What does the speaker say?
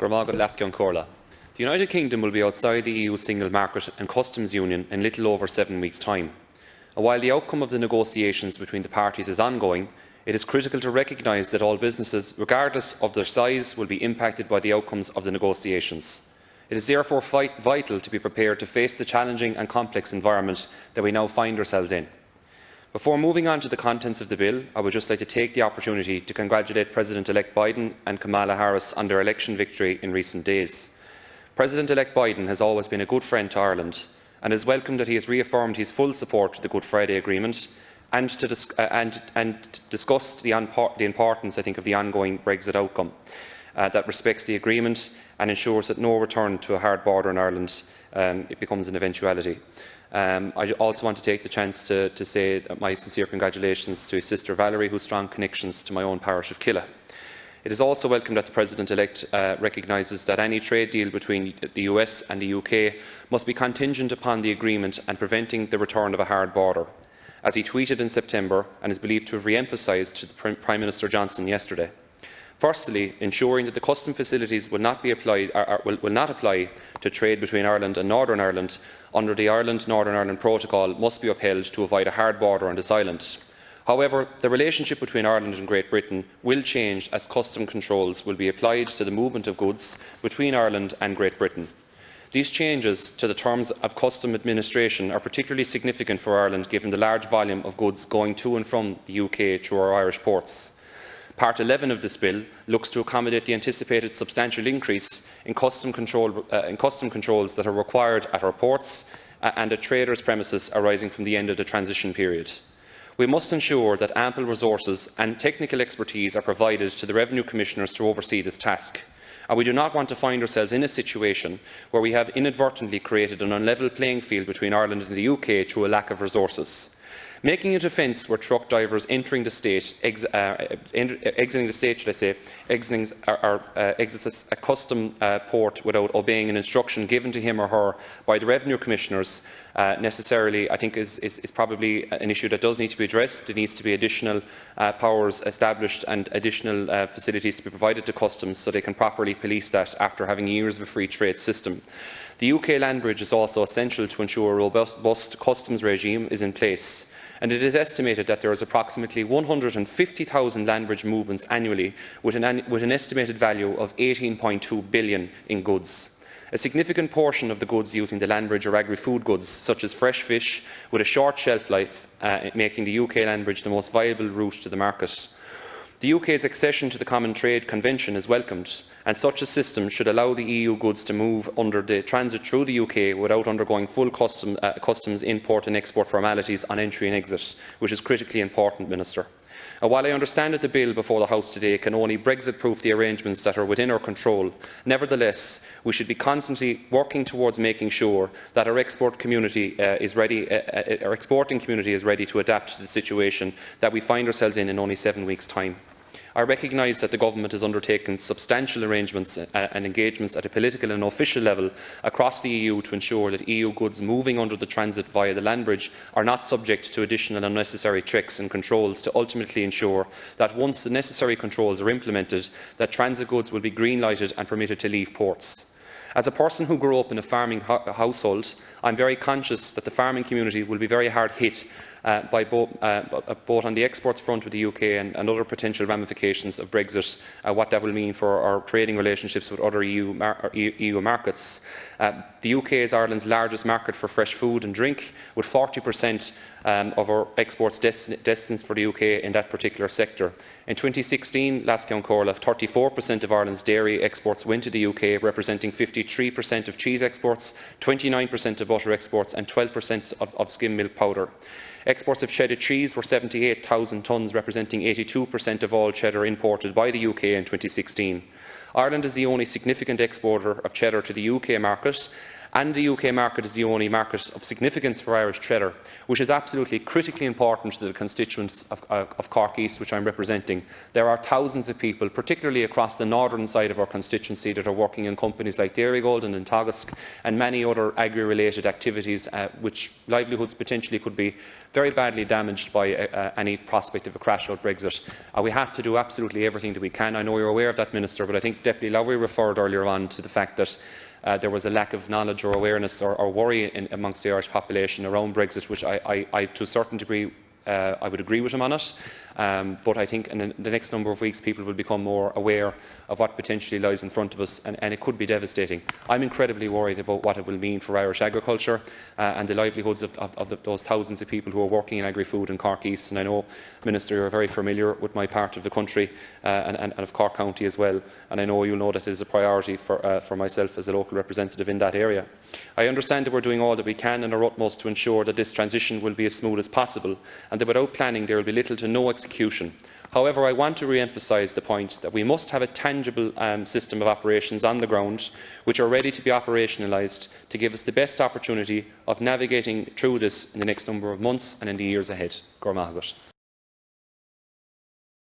The United Kingdom will be outside the EU single market and customs union in little over 7 weeks' time. And while the outcome of the negotiations between the parties is ongoing, it is critical to recognise that all businesses, regardless of their size, will be impacted by the outcomes of the negotiations. It is therefore vital to be prepared to face the challenging and complex environment that we now find ourselves in. Before moving on to the contents of the bill, I would just like to take the opportunity to congratulate President-elect Biden and Kamala Harris on their election victory in recent days. President-elect Biden has always been a good friend to Ireland, and it is welcome that he has reaffirmed his full support to the Good Friday Agreement and discussed the importance, I think, of the ongoing Brexit outcome that respects the agreement and ensures that no return to a hard border in Ireland it becomes an eventuality. I also want to take the chance to say my sincere congratulations to his sister Valerie, whose strong connections to my own parish of Killa. It is also welcome that the President-elect recognises that any trade deal between the US and the UK must be contingent upon the agreement and preventing the return of a hard border, as he tweeted in September and is believed to have re-emphasised to the Prime Minister Johnson yesterday. Firstly, ensuring that the custom facilities will not apply to trade between Ireland and Northern Ireland under the Ireland-Northern Ireland Protocol must be upheld to avoid a hard border on this island. However, the relationship between Ireland and Great Britain will change as custom controls will be applied to the movement of goods between Ireland and Great Britain. These changes to the terms of custom administration are particularly significant for Ireland, given the large volume of goods going to and from the UK through our Irish ports. Part 11 of this bill looks to accommodate the anticipated substantial increase in custom controls that are required at our ports and at traders' premises arising from the end of the transition period. We must ensure that ample resources and technical expertise are provided to the Revenue Commissioners to oversee this task, and we do not want to find ourselves in a situation where we have inadvertently created an unlevel playing field between Ireland and the UK through a lack of resources. Making it a fence where truck drivers entering the state, exiting the state, should I say, exits a custom port without obeying an instruction given to him or her by the Revenue Commissioners necessarily, I think, is probably an issue that does need to be addressed. There needs to be additional powers established and additional facilities to be provided to customs so they can properly police that after having years of a free trade system. The UK land bridge is also essential to ensure a robust customs regime is in place, and it is estimated that there is approximately 150,000 land bridge movements annually, with an estimated value of £18.2 billion in goods. A significant portion of the goods using the land bridge are agri-food goods, such as fresh fish, with a short shelf life, making the UK land bridge the most viable route to the market. The UK's accession to the Common Trade Convention is welcomed, and such a system should allow the EU goods to move under the transit through the UK without undergoing full customs import and export formalities on entry and exit, which is critically important, Minister. While I understand that the bill before the House today can only Brexit-proof the arrangements that are within our control, nevertheless, we should be constantly working towards making sure that our exporting community is ready to adapt to the situation that we find ourselves in only 7 weeks' time. I recognise that the Government has undertaken substantial arrangements and engagements at a political and official level across the EU to ensure that EU goods moving under the transit via the land bridge are not subject to additional unnecessary checks and controls, to ultimately ensure that once the necessary controls are implemented, that transit goods will be green-lighted and permitted to leave ports. As a person who grew up in a farming household, I am very conscious that the farming community will be very hard hit by both on the exports front with the UK and other potential ramifications of Brexit, what that will mean for our trading relationships with other EU markets. The UK is Ireland's largest market for fresh food and drink, with 40% of our exports destined for the UK in that particular sector. In 2016, last count Corla, 34% of Ireland's dairy exports went to the UK, representing 53% of cheese exports, 29% of butter exports and 12% of skim milk powder. Exports of cheddar cheese were 78,000 tonnes, representing 82% of all cheddar imported by the UK in 2016. Ireland is the only significant exporter of cheddar to the UK market, and the UK market is the only market of significance for Irish Cheddar, which is absolutely critically important to the constituents of Cork East, which I am representing. There are thousands of people, particularly across the northern side of our constituency, that are working in companies like Dairygold and Intogask and many other agri-related activities, which livelihoods potentially could be very badly damaged by any prospect of a crash-out Brexit. We have to do absolutely everything that we can. I know you are aware of that, Minister, but I think Deputy Lowry referred earlier on to the fact that there was a lack of knowledge or awareness or worry amongst the Irish population around Brexit, which I to a certain degree, I would agree with him on it. But I think in the next number of weeks people will become more aware of what potentially lies in front of us, and it could be devastating. I'm incredibly worried about what it will mean for Irish agriculture and the livelihoods of those thousands of people who are working in agri-food in Cork East. And I know, Minister, you are very familiar with my part of the country and of Cork County as well, and I know you know that it is a priority for myself as a local representative in that area. I understand that we are doing all that we can and our utmost to ensure that this transition will be as smooth as possible, and that without planning there will be little to no execution. However, I want to re-emphasise the point that we must have a tangible system of operations on the ground which are ready to be operationalised to give us the best opportunity of navigating through this in the next number of months and in the years ahead. Gormahagat.